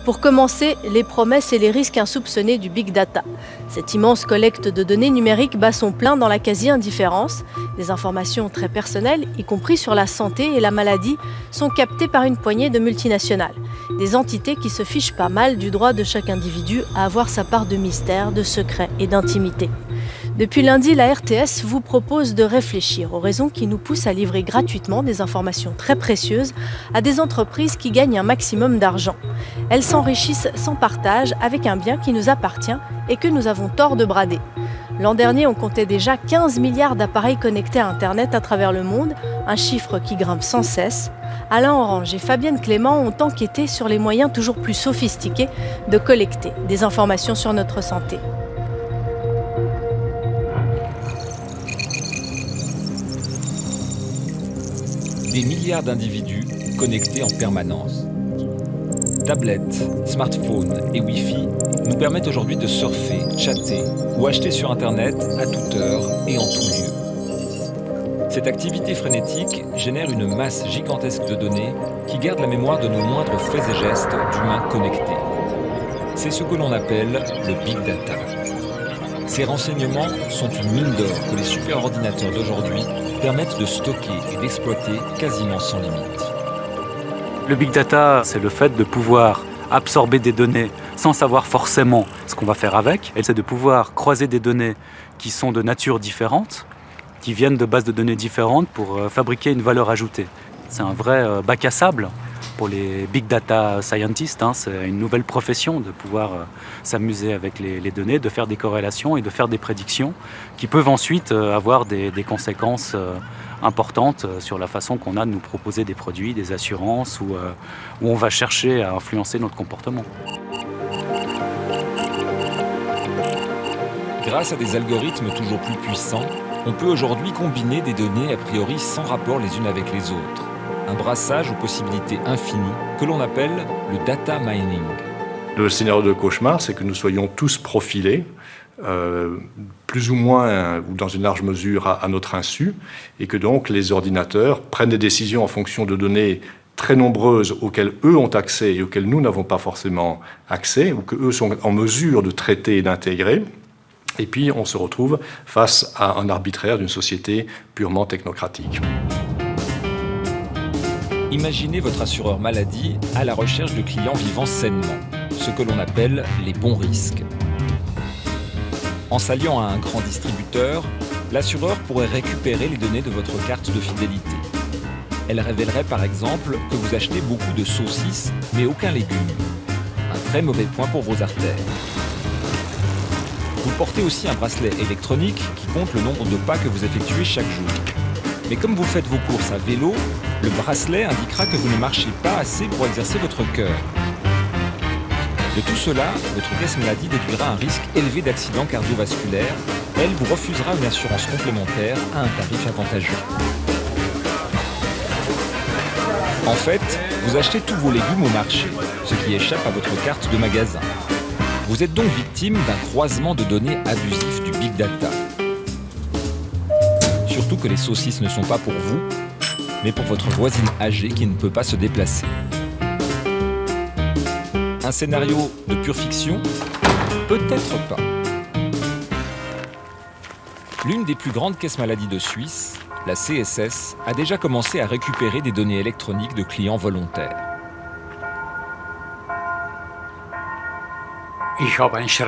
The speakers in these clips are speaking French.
Pour commencer, les promesses et les risques insoupçonnés du Big Data. Cette immense collecte de données numériques bat son plein dans la quasi-indifférence. Des informations très personnelles, y compris sur la santé et la maladie, sont captées par une poignée de multinationales. Des entités qui se fichent pas mal du droit de chaque individu à avoir sa part de mystère, de secret et d'intimité. Depuis lundi, la RTS vous propose de réfléchir aux raisons qui nous poussent à livrer gratuitement des informations très précieuses à des entreprises qui gagnent un maximum d'argent. Elles s'enrichissent sans partage avec un bien qui nous appartient et que nous avons tort de brader. L'an dernier, on comptait déjà 15 milliards d'appareils connectés à Internet à travers le monde, un chiffre qui grimpe sans cesse. Alain Orange et Fabienne Clément ont enquêté sur les moyens toujours plus sophistiqués de collecter des informations sur notre santé. Des milliards d'individus connectés en permanence. Tablettes, smartphones et Wi-Fi nous permettent aujourd'hui de surfer, chatter ou acheter sur Internet à toute heure et en tout lieu. Cette activité frénétique génère une masse gigantesque de données qui garde la mémoire de nos moindres faits et gestes d'humains connectés. C'est ce que l'on appelle le Big Data. Ces renseignements sont une mine d'or que les superordinateurs d'aujourd'hui permettent de stocker et d'exploiter quasiment sans limite. Le Big Data, c'est le fait de pouvoir absorber des données sans savoir forcément ce qu'on va faire avec. Et c'est de pouvoir croiser des données qui sont de nature différente, qui viennent de bases de données différentes pour fabriquer une valeur ajoutée. C'est un vrai bac à sable pour les Big Data Scientists. C'est une nouvelle profession de pouvoir s'amuser avec les données, de faire des corrélations et de faire des prédictions qui peuvent ensuite avoir des conséquences importantes sur la façon qu'on a de nous proposer des produits, des assurances, où on va chercher à influencer notre comportement. Grâce à des algorithmes toujours plus puissants, on peut aujourd'hui combiner des données a priori sans rapport les unes avec les autres. Un brassage aux possibilités infinies que l'on appelle le data mining. Le scénario de cauchemar, c'est que nous soyons tous profilés, plus ou moins ou dans une large mesure à notre insu, et que donc les ordinateurs prennent des décisions en fonction de données très nombreuses auxquelles eux ont accès et auxquelles nous n'avons pas forcément accès, ou qu'eux sont en mesure de traiter et d'intégrer. Et puis on se retrouve face à un arbitraire d'une société purement technocratique. Imaginez votre assureur maladie à la recherche de clients vivant sainement, ce que l'on appelle les bons risques. En s'alliant à un grand distributeur, l'assureur pourrait récupérer les données de votre carte de fidélité. Elle révélerait par exemple que vous achetez beaucoup de saucisses mais aucun légume. Un très mauvais point pour vos artères. Vous portez aussi un bracelet électronique qui compte le nombre de pas que vous effectuez chaque jour. Mais comme vous faites vos courses à vélo, le bracelet indiquera que vous ne marchez pas assez pour exercer votre cœur. De tout cela, votre caisse maladie déduira un risque élevé d'accident cardiovasculaire. Elle vous refusera une assurance complémentaire à un tarif avantageux. En fait, vous achetez tous vos légumes au marché, ce qui échappe à votre carte de magasin. Vous êtes donc victime d'un croisement de données abusif du Big Data. Surtout que les saucisses ne sont pas pour vous, mais pour votre voisine âgée qui ne peut pas se déplacer. Un scénario de pure fiction? Peut-être pas. L'une des plus grandes caisses maladie de Suisse, la CSS, a déjà commencé à récupérer des données électroniques de clients volontaires. J'ai reçu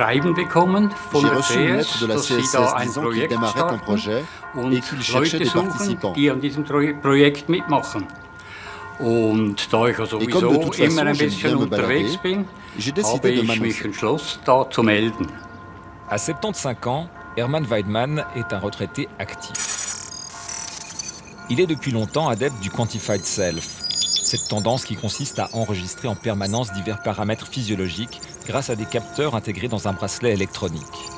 une lettre de la CSS disant qu'ils démarraient un projet et qu'ils cherchaient des participants. Et comme de toute façon, j'aime bien me balader, j'ai décidé de m'annoncer. À 75 ans, Hermann Weidmann est un retraité actif. Il est depuis longtemps adepte du Quantified Self, cette tendance qui consiste à enregistrer en permanence divers paramètres physiologiques grâce à des capteurs intégrés dans un bracelet électronique.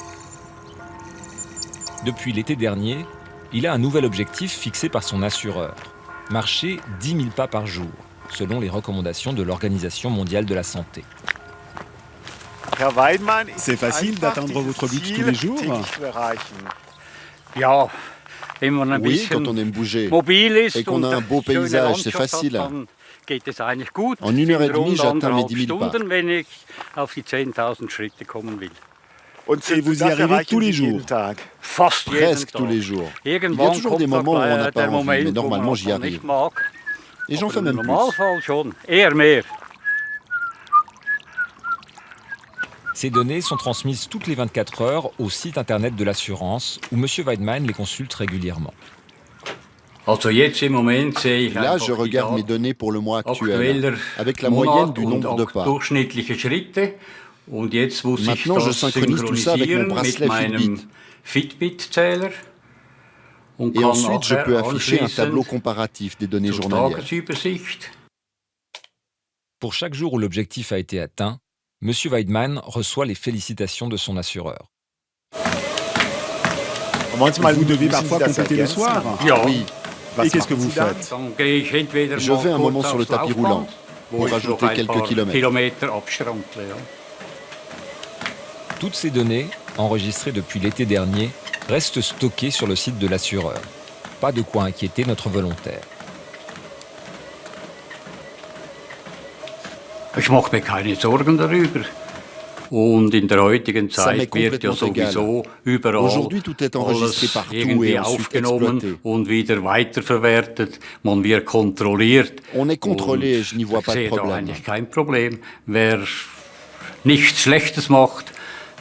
Depuis l'été dernier, il a un nouvel objectif fixé par son assureur, marcher 10 000 pas par jour, selon les recommandations de l'Organisation mondiale de la santé. C'est facile d'atteindre votre but tous les jours? Oui, quand on aime bouger et qu'on a un beau paysage, c'est facile. En 1h30, j'atteins mes 10 000 pas. Et vous y arrivez tous les jours? Presque tous les jours. Il y a toujours des moments où on n'a pas envie, mais normalement j'y arrive. Et j'en fais même plus. Ces données sont transmises toutes les 24 heures au site internet de l'assurance où M. Weidmann les consulte régulièrement. Là, je regarde mes données pour le mois actuel, avec la moyenne du nombre de pas. Maintenant, je synchronise tout ça avec mon bracelet Fitbit. Et ensuite, je peux afficher un tableau comparatif des données journalières. Pour chaque jour où l'objectif a été atteint, M. Weidmann reçoit les félicitations de son assureur. Vous devez parfois compléter le soir? Oui. Et qu'est-ce que vous faites? Je fais un moment sur le tapis roulant pour rajouter quelques kilomètres. Toutes ces données, enregistrées depuis l'été dernier, restent stockées sur le site de l'assureur. Pas de quoi inquiéter notre volontaire. Ça m'est complètement égal. Aujourd'hui, tout est enregistré partout et ensuite exploité. On est contrôlé et je n'y vois pas de problème.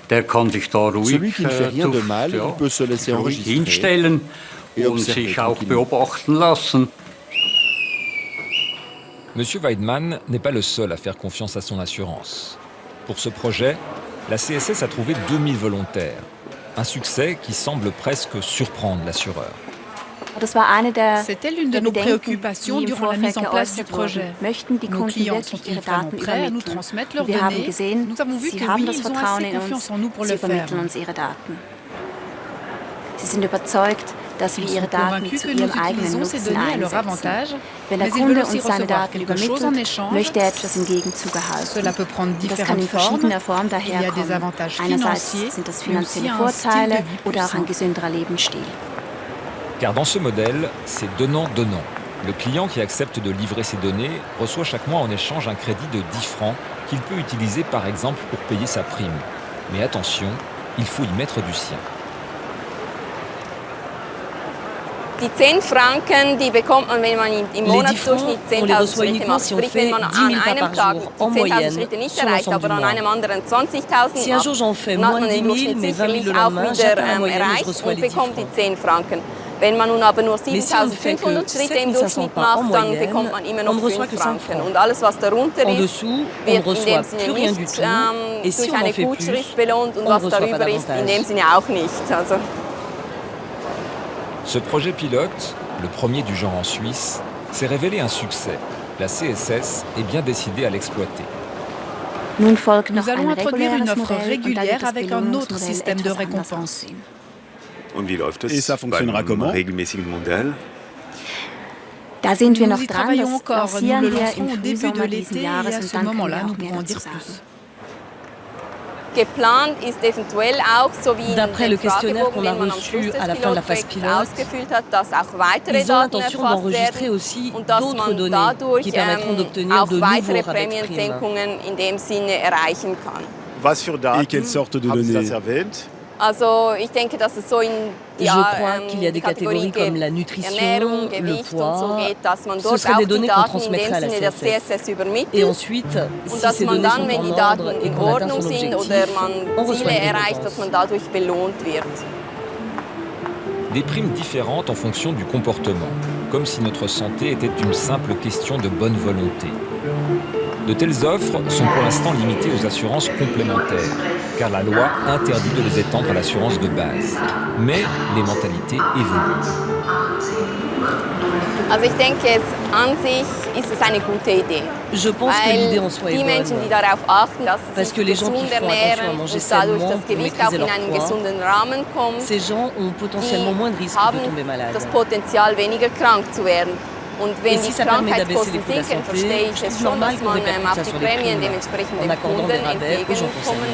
Celui qui ne fait rien de mal, il peut se laisser enregistrer et observer tranquillement. M. Weidmann n'est pas le seul à faire confiance à son assurance. Pour ce projet, la CSS a trouvé 2000 volontaires. Un succès qui semble presque surprendre l'assureur. C'était l'une de nos préoccupations durant la mise en place du projet. Nos clients sont-ils vraiment prêts à nous transmettre leurs données? Nous avons vu que oui, ils ont assez confiance en nous pour le faire. Ils sont convaincus que nous utilisons ces données à leur avantage, mais ils veulent aussi recevoir quelque chose en échange. Cela peut prendre différentes formes. Il y a des avantages financiers, mais aussi un style de vie plus sain. Car dans ce modèle, c'est donnant-donnant. Le client qui accepte de livrer ses données reçoit chaque mois en échange un crédit de 10 francs qu'il peut utiliser par exemple pour payer sa prime. Mais attention, il faut y mettre du sien. Die 10 Franken, die bekommt man, wenn man im Monatsdurchschnitt 10.000 Schritte macht. Sprich, wenn man an einem Tag die 10.000 Schritte nicht erreicht, aber an einem anderen 20.000 macht, dann hat man den Durchschnitt sicherlich auch wieder erreicht und bekommt die 10 Franken. Wenn man nun aber nur 7.500 Schritte im Durchschnitt macht, dann bekommt man immer noch 5 Franken. Und alles, was darunter ist, wird in dem Sinne nicht durch eine Gutschrift belohnt und was darüber ist, in dem Sinne auch nicht. Also. Ce projet pilote, le premier du genre en Suisse, s'est révélé un succès. La CSS est bien décidée à l'exploiter. Nous allons introduire une offre régulière avec un autre système de récompense. Et ça fonctionnera comment? Nous y travaillons encore, nous le lancerons au début de l'été et à ce moment-là, nous pourrons en dire plus. D'après le questionnaire qu'on a reçu à la fin de la phase pilote, ils ont l'intention d'enregistrer aussi d'autres données qui permettront d'obtenir de nouveaux rabais de primes. Et quelle sorte de données? Je crois qu'il y a des catégories comme la nutrition, le poids. Ce seraient des données qu'on transmettrait à la CSS. Et ensuite, si ces données sont en ordre et qu'on atteint son objectif, on reçoit une récompense. Des primes différentes en fonction du comportement, comme si notre santé était une simple question de bonne volonté. De telles offres sont pour l'instant limitées aux assurances complémentaires, car la loi interdit de les étendre à l'assurance de base. Mais les mentalités évoluent. Je pense que l'idée en soi est bonne, parce que les gens qui font attention à manger sainement pour maîtriser leur poids, ces gens ont potentiellement moins de risques de tomber malades. Et si ça permet d'abaisser les coûts de la santé, je trouve normal qu'on répercute ça sur les primes, en accordant des rabais aux gens concernés.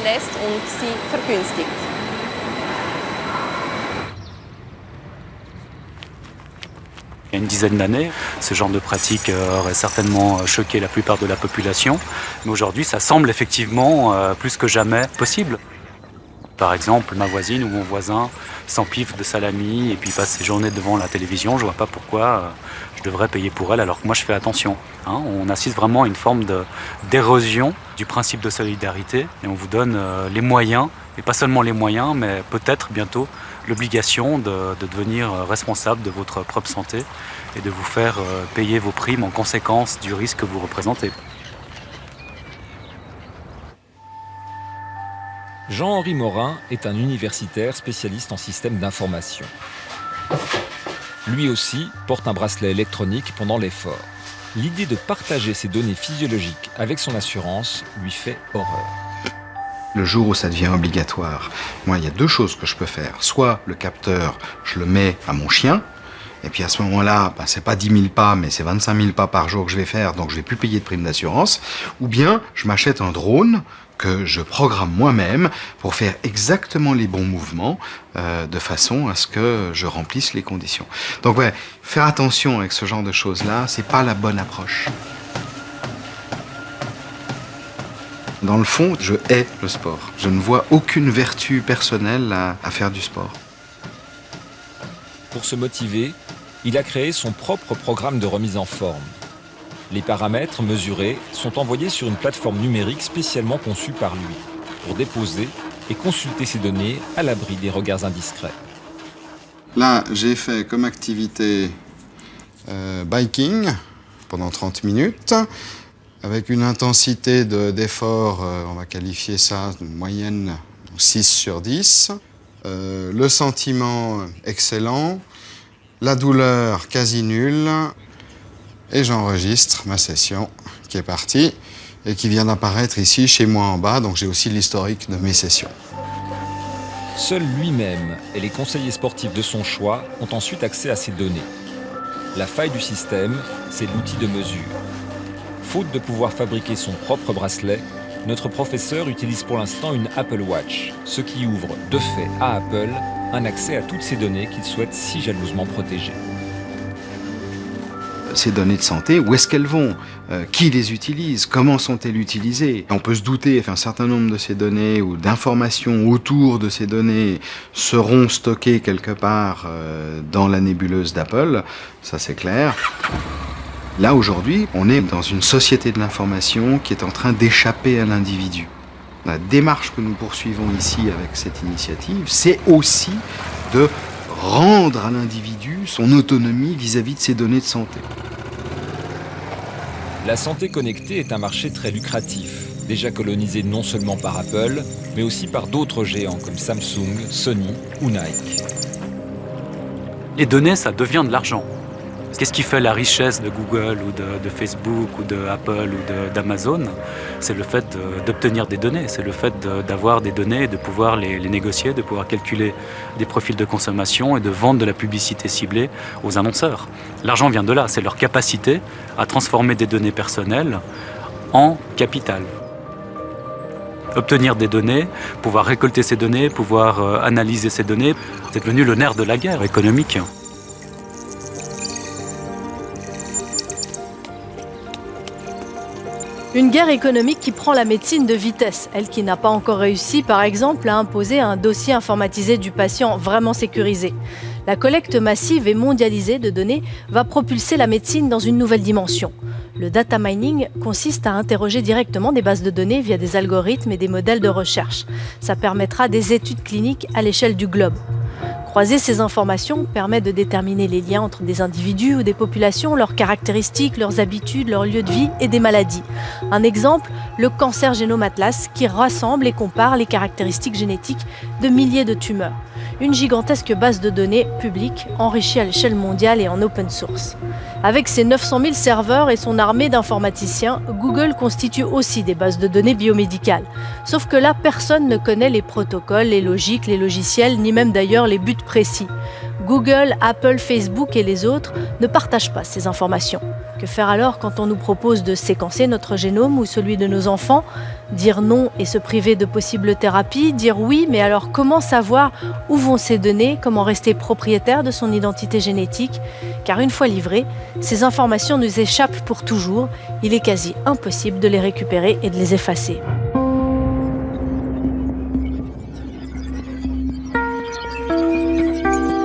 Il y a une dizaine d'années, ce genre de pratique aurait certainement choqué la plupart de la population. Mais aujourd'hui, ça semble effectivement plus que jamais possible. Par exemple, ma voisine ou mon voisin s'empiffe de salami et puis passe ses journées devant la télévision. Je ne vois pas pourquoi je devrais payer pour elle alors que moi je fais attention. On assiste vraiment à une forme d'érosion du principe de solidarité et on vous donne les moyens, et pas seulement les moyens, mais peut-être bientôt l'obligation de devenir responsable de votre propre santé et de vous faire payer vos primes en conséquence du risque que vous représentez. Jean-Henri Morin est un universitaire spécialiste en système d'information. Lui aussi porte un bracelet électronique pendant l'effort. L'idée de partager ses données physiologiques avec son assurance lui fait horreur. Le jour où ça devient obligatoire, moi, il y a deux choses que je peux faire. Soit le capteur, je le mets à mon chien, et puis à ce moment-là, c'est pas 10 000 pas, mais c'est 25 000 pas par jour que je vais faire, donc je vais plus payer de prime d'assurance. Ou bien, je m'achète un drone que je programme moi-même pour faire exactement les bons mouvements, de façon à ce que je remplisse les conditions. Donc ouais, faire attention avec ce genre de choses-là, c'est pas la bonne approche. Dans le fond, je hais le sport. Je ne vois aucune vertu personnelle à faire du sport. Pour se motiver, il a créé son propre programme de remise en forme. Les paramètres mesurés sont envoyés sur une plateforme numérique spécialement conçue par lui, pour déposer et consulter ces données à l'abri des regards indiscrets. Là, j'ai fait comme activité biking pendant 30 minutes. Avec une intensité d'effort, on va qualifier ça de moyenne 6 sur 10. Le sentiment excellent, la douleur quasi nulle. Et j'enregistre ma session qui est partie et qui vient d'apparaître ici chez moi en bas. Donc j'ai aussi l'historique de mes sessions. Seul lui-même et les conseillers sportifs de son choix ont ensuite accès à ces données. La faille du système, c'est l'outil de mesure. Faute de pouvoir fabriquer son propre bracelet, notre professeur utilise pour l'instant une Apple Watch, ce qui ouvre de fait à Apple un accès à toutes ces données qu'il souhaite si jalousement protéger. Ces données de santé, où est-ce qu'elles vont ? Qui les utilise ? Comment sont-elles utilisées ? On peut se douter qu'un certain nombre de ces données ou d'informations autour de ces données seront stockées quelque part dans la nébuleuse d'Apple, ça c'est clair. Là, aujourd'hui, on est dans une société de l'information qui est en train d'échapper à l'individu. La démarche que nous poursuivons ici avec cette initiative, c'est aussi de rendre à l'individu son autonomie vis-à-vis de ses données de santé. La santé connectée est un marché très lucratif, déjà colonisé non seulement par Apple, mais aussi par d'autres géants comme Samsung, Sony ou Nike. Les données, ça devient de l'argent. Qu'est-ce qui fait la richesse de Google ou de Facebook ou de Apple ou d'Amazon ? C'est le fait d'obtenir des données, c'est le fait d'avoir des données, de pouvoir les négocier, de pouvoir calculer des profils de consommation et de vendre de la publicité ciblée aux annonceurs. L'argent vient de là, c'est leur capacité à transformer des données personnelles en capital. Obtenir des données, pouvoir récolter ces données, pouvoir analyser ces données, c'est devenu le nerf de la guerre économique. Une guerre économique qui prend la médecine de vitesse, elle qui n'a pas encore réussi, par exemple, à imposer un dossier informatisé du patient vraiment sécurisé. La collecte massive et mondialisée de données va propulser la médecine dans une nouvelle dimension. Le data mining consiste à interroger directement des bases de données via des algorithmes et des modèles de recherche. Ça permettra des études cliniques à l'échelle du globe. Croiser ces informations permet de déterminer les liens entre des individus ou des populations, leurs caractéristiques, leurs habitudes, leurs lieux de vie et des maladies. Un exemple, le Cancer Genome Atlas qui rassemble et compare les caractéristiques génétiques de milliers de tumeurs. Une gigantesque base de données publique enrichie à l'échelle mondiale et en open source. Avec ses 900 000 serveurs et son armée d'informaticiens, Google constitue aussi des bases de données biomédicales. Sauf que là, personne ne connaît les protocoles, les logiques, les logiciels, ni même d'ailleurs les buts précis. Google, Apple, Facebook et les autres ne partagent pas ces informations. Que faire alors quand on nous propose de séquencer notre génome ou celui de nos enfants? Dire non et se priver de possibles thérapies? Dire oui, mais alors comment savoir où vont ces données? Comment rester propriétaire de son identité génétique? Car une fois livrées, ces informations nous échappent pour toujours. Il est quasi impossible de les récupérer et de les effacer.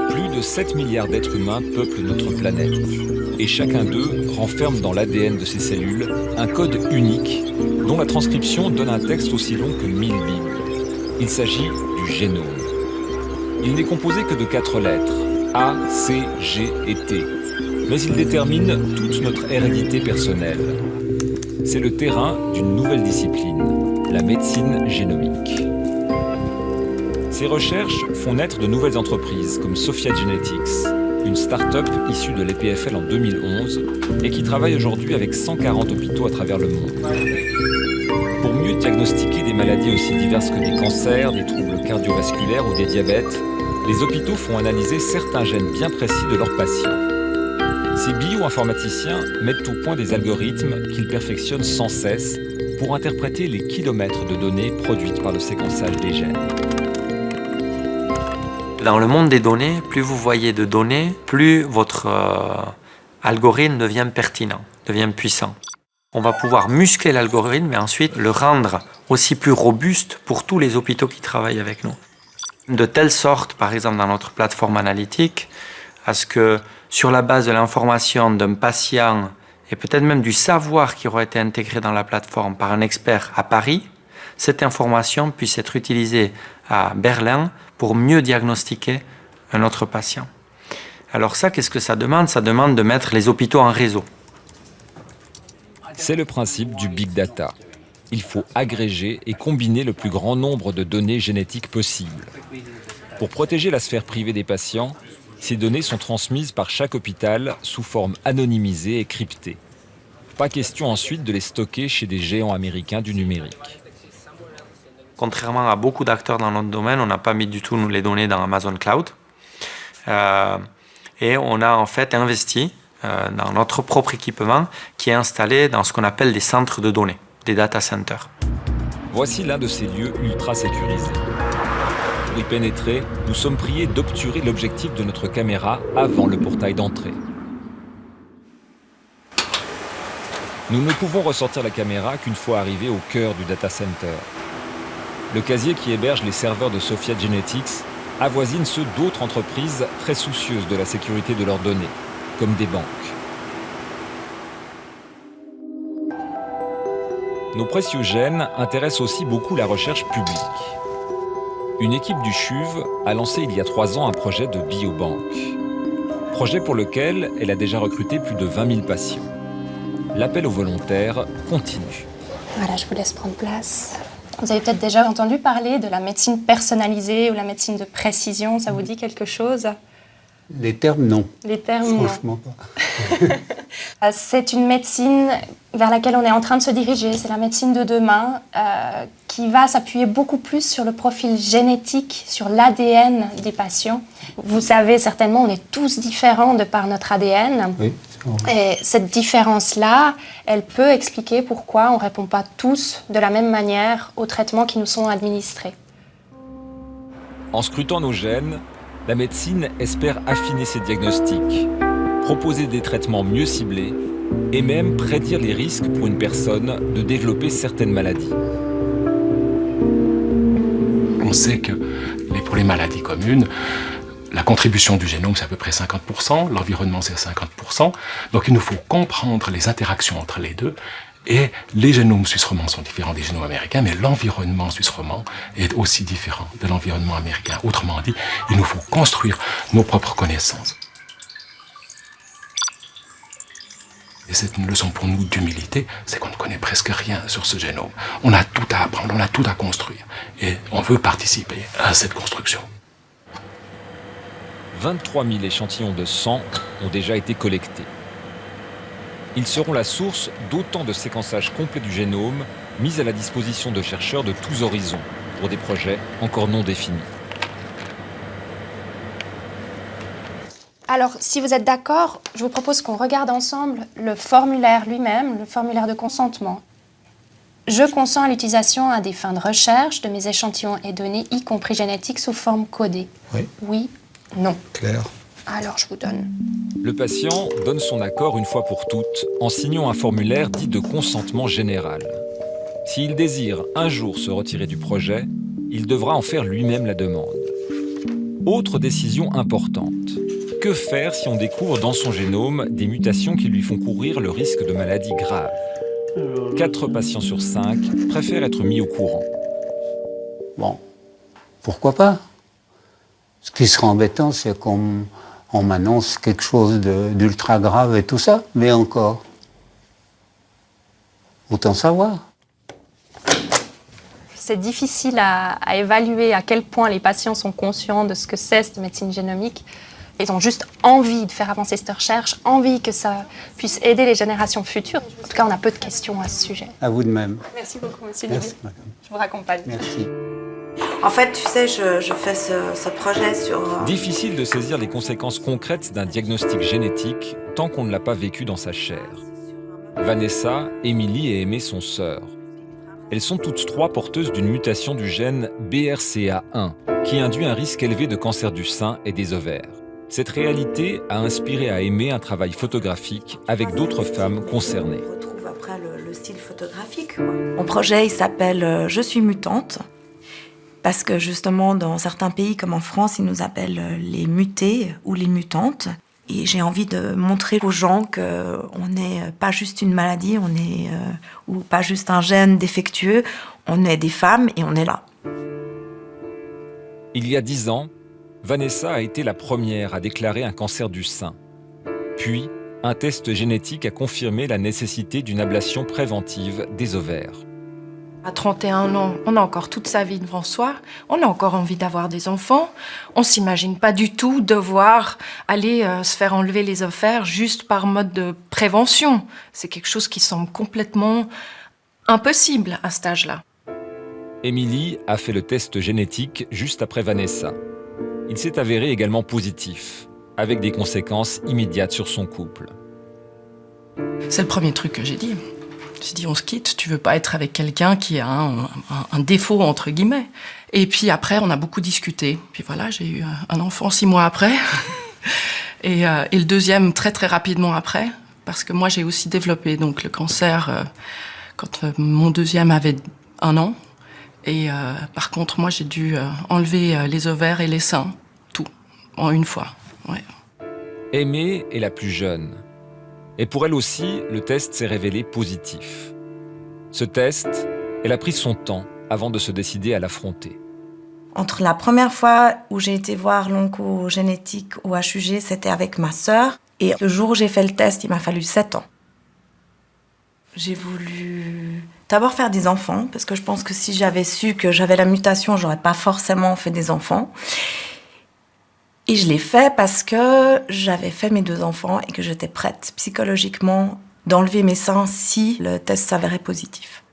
Plus de 7 milliards d'êtres humains peuplent notre planète. Et chacun d'eux renferme dans l'ADN de ses cellules un code unique dont la transcription donne un texte aussi long que 1000 Bibles. Il s'agit du génome. Il n'est composé que de 4 lettres, A, C, G et T. Mais il détermine toute notre hérédité personnelle. C'est le terrain d'une nouvelle discipline, la médecine génomique. Ces recherches font naître de nouvelles entreprises comme Sophia Genetics, une start-up issue de l'EPFL en 2011 et qui travaille aujourd'hui avec 140 hôpitaux à travers le monde. Pour mieux diagnostiquer des maladies aussi diverses que des cancers, des troubles cardiovasculaires ou des diabètes, les hôpitaux font analyser certains gènes bien précis de leurs patients. Ces bio-informaticiens mettent au point des algorithmes qu'ils perfectionnent sans cesse pour interpréter les kilomètres de données produites par le séquençage des gènes. Dans le monde des données, plus vous voyez de données, plus votre algorithme devient pertinent, devient puissant. On va pouvoir muscler l'algorithme et ensuite le rendre aussi plus robuste pour tous les hôpitaux qui travaillent avec nous. De telle sorte, par exemple dans notre plateforme analytique, à ce que sur la base de l'information d'un patient et peut-être même du savoir qui aura été intégré dans la plateforme par un expert à Paris, cette information puisse être utilisée à Berlin pour mieux diagnostiquer un autre patient. Alors ça, qu'est-ce que ça demande? Ça demande de mettre les hôpitaux en réseau. C'est le principe du big data. Il faut agréger et combiner le plus grand nombre de données génétiques possibles. Pour protéger la sphère privée des patients, ces données sont transmises par chaque hôpital sous forme anonymisée et cryptée. Pas question ensuite de les stocker chez des géants américains du numérique. Contrairement à beaucoup d'acteurs dans notre domaine, on n'a pas mis du tout les données dans Amazon Cloud. Et on a en fait investi dans notre propre équipement qui est installé dans ce qu'on appelle des centres de données, des data centers. Voici l'un de ces lieux ultra sécurisés. Pour y pénétrer, nous sommes priés d'obturer l'objectif de notre caméra avant le portail d'entrée. Nous ne pouvons ressortir la caméra qu'une fois arrivés au cœur du data center. Le casier qui héberge les serveurs de Sophia Genetics avoisine ceux d'autres entreprises très soucieuses de la sécurité de leurs données, comme des banques. Nos précieux gènes intéressent aussi beaucoup la recherche publique. Une équipe du CHUV a lancé il y a 3 ans un projet de biobanque. Projet pour lequel elle a déjà recruté plus de 20 000 patients. L'appel aux volontaires continue. Voilà, je vous laisse prendre place. Vous avez peut-être déjà entendu parler de la médecine personnalisée ou la médecine de précision, ça vous dit quelque chose? Les termes, non. Les termes, franchement pas. C'est une médecine vers laquelle on est en train de se diriger. C'est la médecine de demain qui va s'appuyer beaucoup plus sur le profil génétique, sur l'ADN des patients. Vous savez certainement, on est tous différents de par notre ADN. Oui. Et cette différence-là, elle peut expliquer pourquoi on ne répond pas tous de la même manière aux traitements qui nous sont administrés. En scrutant nos gènes, la médecine espère affiner ses diagnostics, proposer des traitements mieux ciblés et même prédire les risques pour une personne de développer certaines maladies. On sait que pour les maladies communes, la contribution du génome, c'est à peu près 50%, l'environnement, c'est 50%. Donc il nous faut comprendre les interactions entre les deux. Et les génomes suisse-romands sont différents des génomes américains, mais l'environnement suisse-romand est aussi différent de l'environnement américain. Autrement dit, il nous faut construire nos propres connaissances. Et c'est une leçon pour nous d'humilité, c'est qu'on ne connaît presque rien sur ce génome. On a tout à apprendre, on a tout à construire. Et on veut participer à cette construction. 23 000 échantillons de sang ont déjà été collectés. Ils seront la source d'autant de séquençages complets du génome mis à la disposition de chercheurs de tous horizons pour des projets encore non définis. Alors, si vous êtes d'accord, je vous propose qu'on regarde ensemble le formulaire lui-même, le formulaire de consentement. Je consens à l'utilisation à des fins de recherche de mes échantillons et données, y compris génétiques, sous forme codée. Oui. Oui, non. Claire. Alors, je vous donne. Le patient donne son accord une fois pour toutes en signant un formulaire dit de consentement général. S'il désire un jour se retirer du projet, il devra en faire lui-même la demande. Autre décision importante. Que faire si on découvre dans son génome des mutations qui lui font courir le risque de maladies graves ? 4 patients sur 5 préfèrent être mis au courant. Bon, pourquoi pas? Ce qui sera embêtant, c'est qu'on m'annonce quelque chose d'ultra grave et tout ça, mais encore. Autant savoir. C'est difficile à évaluer à quel point les patients sont conscients de ce que c'est cette médecine génomique. Ils ont juste envie de faire avancer cette recherche, envie que ça puisse aider les générations futures. En tout cas, on a peu de questions à ce sujet. À vous de même. Merci beaucoup, monsieur Merci, Lévy. madame. Je vous raccompagne. Merci. En fait, tu sais, je fais ce projet sur... Difficile de saisir les conséquences concrètes d'un diagnostic génétique tant qu'on ne l'a pas vécu dans sa chair. Vanessa, Émilie et Aimée sont sœurs. Elles sont toutes 3 porteuses d'une mutation du gène BRCA1 qui induit un risque élevé de cancer du sein et des ovaires. Cette réalité a inspiré à Aimée un travail photographique avec d'autres femmes concernées. On retrouve après le style photographique. Mon projet, il s'appelle « Je suis mutante ». Parce que justement, dans certains pays comme en France, ils nous appellent les mutés ou les mutantes. Et j'ai envie de montrer aux gens qu'on n'est pas juste une maladie, ou pas juste un gène défectueux, on est des femmes et on est là. Il y a 10 ans, Vanessa a été la première à déclarer un cancer du sein. Puis, un test génétique a confirmé la nécessité d'une ablation préventive des ovaires. À 31 ans, on a encore toute sa vie devant soi, on a encore envie d'avoir des enfants. On s'imagine pas du tout devoir aller se faire enlever les ovaires juste par mode de prévention. C'est quelque chose qui semble complètement impossible à cet âge-là. Émilie a fait le test génétique juste après Vanessa. Il s'est avéré également positif, avec des conséquences immédiates sur son couple. C'est le premier truc que j'ai dit. J'ai dit, on se quitte, tu veux pas être avec quelqu'un qui a un défaut, entre guillemets. Et puis après, on a beaucoup discuté. Puis voilà, j'ai eu un enfant 6 mois après. et le deuxième très très rapidement après. Parce que moi, j'ai aussi développé donc, le cancer quand mon deuxième avait 1 an. Et par contre, moi, j'ai dû enlever les ovaires et les seins. Tout, en une fois. Ouais. Aimée est la plus jeune. Et pour elle aussi, le test s'est révélé positif. Ce test, elle a pris son temps avant de se décider à l'affronter. Entre la première fois où j'ai été voir l'oncogénétique au HUG, c'était avec ma sœur. Et le jour où j'ai fait le test, il m'a fallu 7 ans. J'ai voulu d'abord faire des enfants, parce que je pense que si j'avais su que j'avais la mutation, j'aurais pas forcément fait des enfants. Et je l'ai fait parce que j'avais fait mes 2 enfants et que j'étais prête psychologiquement d'enlever mes seins si le test s'avérait positif.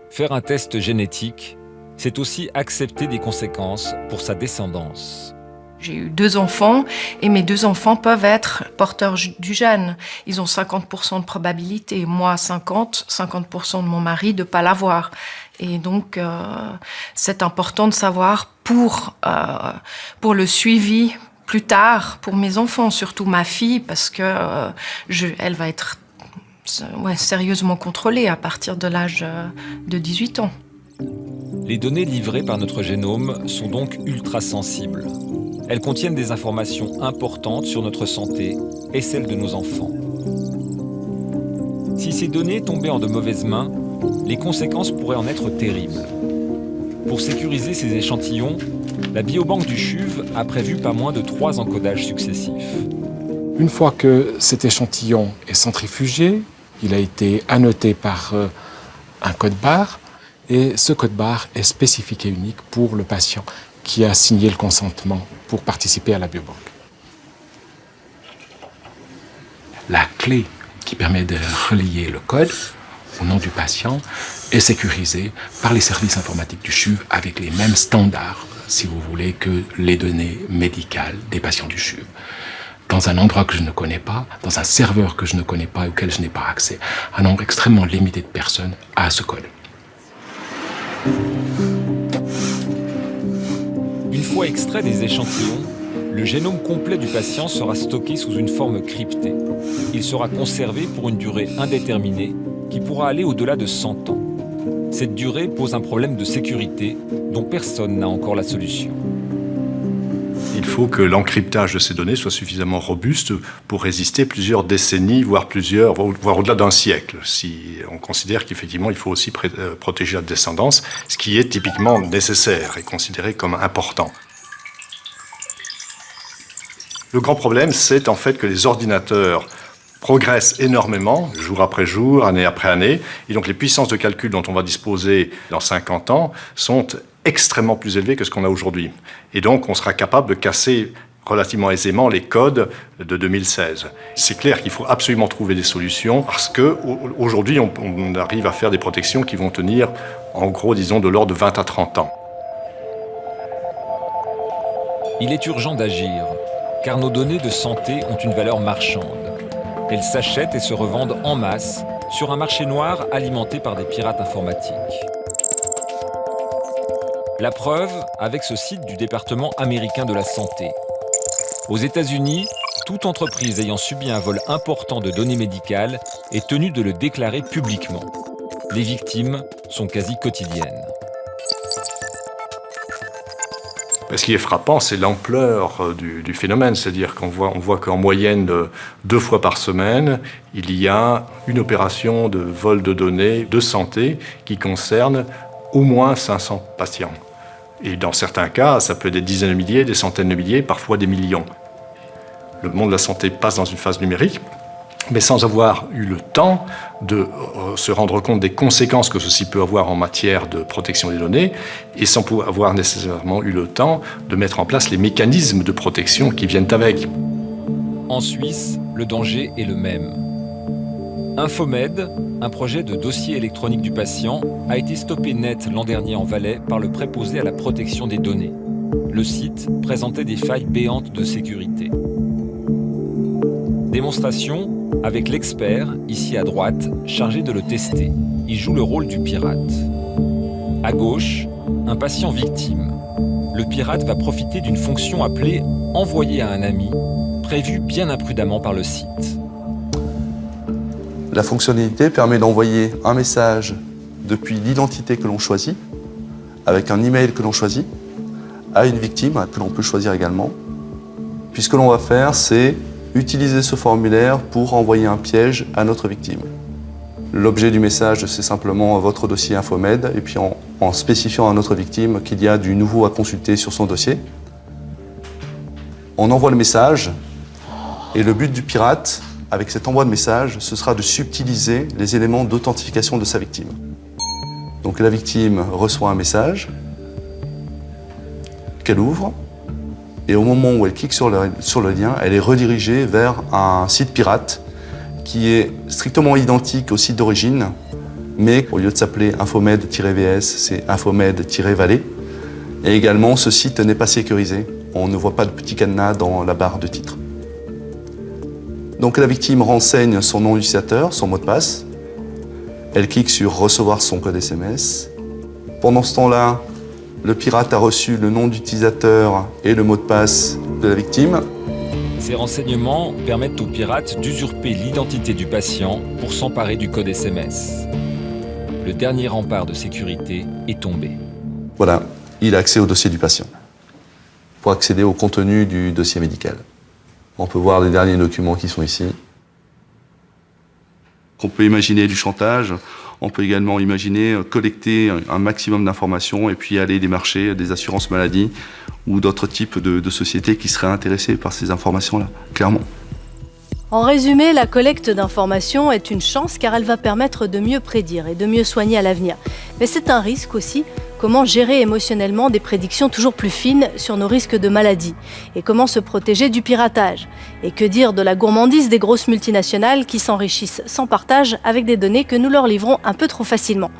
Faire un test génétique, c'est aussi accepter des conséquences pour sa descendance. J'ai eu 2 enfants et mes 2 enfants peuvent être porteurs du gène. Ils ont 50% de probabilité. Moi, 50% de mon mari de ne pas l'avoir. Et donc, c'est important de savoir pour le suivi plus tard, pour mes enfants, surtout ma fille, parce que elle va être sérieusement contrôlée à partir de l'âge de 18 ans. Les données livrées par notre génome sont donc ultra sensibles. Elles contiennent des informations importantes sur notre santé et celle de nos enfants. Si ces données tombaient en de mauvaises mains, les conséquences pourraient en être terribles. Pour sécuriser ces échantillons, la biobanque du CHUV a prévu pas moins de 3 encodages successifs. Une fois que cet échantillon est centrifugé, il a été annoté par un code-barre, et ce code-barre est spécifique et unique pour le patient qui a signé le consentement pour participer à la biobanque. La clé qui permet de relier le code au nom du patient est sécurisée par les services informatiques du CHUV avec les mêmes standards, si vous voulez, que les données médicales des patients du CHUV. dans un endroit que je ne connais pas, dans un serveur que je ne connais pas et auquel je n'ai pas accès. Un nombre extrêmement limité de personnes a ce code. Une fois extrait des échantillons, le génome complet du patient sera stocké sous une forme cryptée. Il sera conservé pour une durée indéterminée qui pourra aller au-delà de 100 ans. Cette durée pose un problème de sécurité dont personne n'a encore la solution. Il faut que l'encryptage de ces données soit suffisamment robuste pour résister plusieurs décennies, voire au-delà d'un siècle. Si on considère qu'effectivement, il faut aussi protéger la descendance, ce qui est typiquement nécessaire et considéré comme important. Le grand problème, c'est en fait que les ordinateurs progressent énormément, jour après jour, année après année, et donc les puissances de calcul dont on va disposer dans 50 ans sont extrêmement plus élevées que ce qu'on a aujourd'hui. Et donc, on sera capable de casser relativement aisément les codes de 2016. C'est clair qu'il faut absolument trouver des solutions parce qu'aujourd'hui, on arrive à faire des protections qui vont tenir, en gros, disons, de l'ordre de 20 à 30 ans. Il est urgent d'agir, car nos données de santé ont une valeur marchande. Elles s'achètent et se revendent en masse sur un marché noir alimenté par des pirates informatiques. La preuve avec ce site du département américain de la santé. Aux États-Unis, toute entreprise ayant subi un vol important de données médicales est tenue de le déclarer publiquement. Les victimes sont quasi quotidiennes. Ce qui est frappant, c'est l'ampleur du phénomène. C'est-à-dire qu'on voit qu'en moyenne, 2 fois par semaine, il y a une opération de vol de données de santé qui concerne au moins 500 patients. Et dans certains cas, ça peut être des dizaines de milliers, des centaines de milliers, parfois des millions. Le monde de la santé passe dans une phase numérique, mais sans avoir eu le temps de se rendre compte des conséquences que ceci peut avoir en matière de protection des données, et sans avoir nécessairement eu le temps de mettre en place les mécanismes de protection qui viennent avec. En Suisse, le danger est le même. Infomed, un projet de dossier électronique du patient, a été stoppé net l'an dernier en Valais par le préposé à la protection des données. Le site présentait des failles béantes de sécurité. Démonstration avec l'expert, ici à droite, chargé de le tester. Il joue le rôle du pirate. À gauche, un patient victime. Le pirate va profiter d'une fonction appelée « Envoyer à un ami », prévue bien imprudemment par le site. La fonctionnalité permet d'envoyer un message depuis l'identité que l'on choisit, avec un email que l'on choisit, à une victime que l'on peut choisir également. Puis ce que l'on va faire, c'est utiliser ce formulaire pour envoyer un piège à notre victime. L'objet du message, c'est simplement votre dossier Infomed, et puis en spécifiant à notre victime qu'il y a du nouveau à consulter sur son dossier. On envoie le message, et le but du pirate, avec cet envoi de message, ce sera de subtiliser les éléments d'authentification de sa victime. Donc la victime reçoit un message qu'elle ouvre, et au moment où elle clique sur le lien, elle est redirigée vers un site pirate qui est strictement identique au site d'origine, mais au lieu de s'appeler Infomed-VS, c'est Infomed-Valley. Et également, ce site n'est pas sécurisé. On ne voit pas de petit cadenas dans la barre de titre. Donc la victime renseigne son nom d'utilisateur, son mot de passe. Elle clique sur « Recevoir son code SMS ». Pendant ce temps-là, le pirate a reçu le nom d'utilisateur et le mot de passe de la victime. Ces renseignements permettent au pirate d'usurper l'identité du patient pour s'emparer du code SMS. Le dernier rempart de sécurité est tombé. Voilà, il a accès au dossier du patient pour accéder au contenu du dossier médical. On peut voir les derniers documents qui sont ici. On peut imaginer du chantage, on peut également imaginer collecter un maximum d'informations et puis aller démarcher des assurances maladie ou d'autres types de sociétés qui seraient intéressées par ces informations-là, clairement. En résumé, la collecte d'informations est une chance car elle va permettre de mieux prédire et de mieux soigner à l'avenir. Mais c'est un risque aussi. Comment gérer émotionnellement des prédictions toujours plus fines sur nos risques de maladie? Et comment se protéger du piratage? Et que dire de la gourmandise des grosses multinationales qui s'enrichissent sans partage avec des données que nous leur livrons un peu trop facilement?